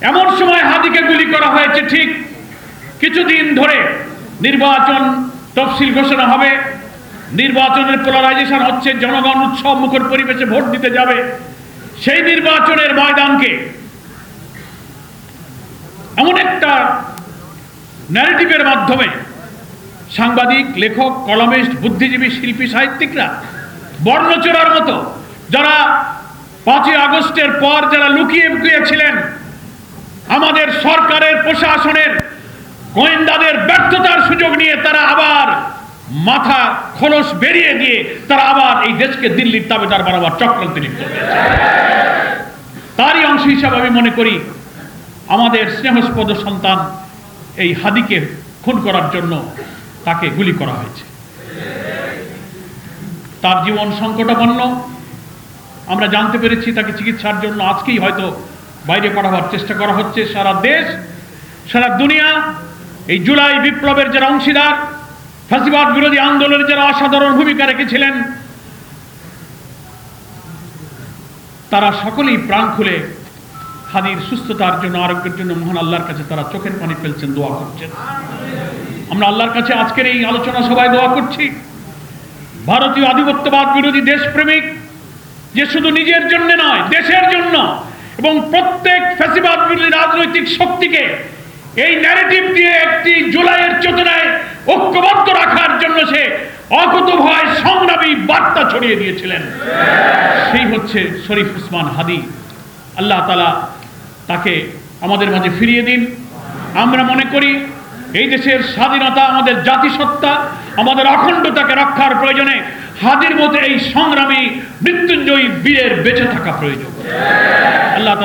এমন সময় হাদিকে গুলি করা হয়েছে। ঠিক কিছুদিন ধরে নির্বাচন তফসিল ঘোষণা হবে, নির্বাচনের পোলারাইজেশন হচ্ছে, জনগণ উৎসব মুখর পরিবেশে ভোট দিতে যাবে। সেই নির্বাচনের ময়দানকে এমন একটা ন্যারেটিভের মাধ্যমে সাংবাদিক, লেখক, কলামিস্ট, বুদ্ধিজীবী, শিল্পী, সাহিত্যিকরা বর্ণচোরার মতো যারা 5ই আগস্টের পর যারা লুকিয়ে ছিলেন, আমাদের সরকারের প্রশাসনের গোয়েন্দাদের ব্যর্থতার সুযোগ নিয়ে তারা আবার মাথা খোলস বেরিয়ে দিয়ে তারা আবার এই দেশকে দিল্লির তাবেদার বানাবার চক্রান্তে লিপ্ত হয়েছে। তারই অংশ হিসাবে আমি মনে করি আমাদের স্নেহস্পদ সন্তান এই হাদিকে খুন করার জন্য তাকে গুলি করা হয়েছে। তার জীবন সংকটাপন্ন। আমরা জানতে পেরেছি তাকে চিকিৎসার জন্য আজকেই হয়তো বাইরে পাঠাবার চেষ্টা করা হচ্ছে। সারা দেশ, সারা দুনিয়া এই জুলাই বিপ্লবের যারা অংশীদার, ফ্যাসিবাদ বিরোধী আন্দোলনে যারা অসাধারণ ভূমিকা রেখেছিলেন, তারা সকলেই প্রাণ খুলে হাদির সুস্থতার জন্য, আরোগ্যের জন্য মহান আল্লাহর কাছে তারা চোখের পানি ফেলছেন, দোয়া করছেন। আমরা আল্লাহর কাছে আজকের এই আলোচনা সভায় দোয়া করছি, ভারতীয় আধিপত্যবাদ বিরোধী দেশপ্রেমিক যে শুধু নিজের জন্য নয়, দেশের জন্য এবং প্রত্যেক ফ্যাসিবাদ বিরোধী রাজনৈতিক শক্তিকে এই ন্যারেটিভ দিয়ে একটি জুলাইয়ের চেতনায় ঐক্যবদ্ধ রাখার জন্য সে অকুতোভয় সংগ্রামী বার্তা ছড়িয়ে দিয়েছিলেন, সেই হচ্ছে শরীফ ওসমান হাদি। আল্লাহ তাআলা তাকে আমাদের মাঝে ফিরিয়ে দিন। আমরা মনে করি এই দেশের স্বাধীনতা, আমাদের জাতিসত্তা, আমাদের অখণ্ডতাকে রক্ষার প্রয়োজনে হাদির মতো এই সংগ্রামী মৃত্যুঞ্জয়ী বীরের বেঁচে থাকা প্রয়োজন। আল্লাহ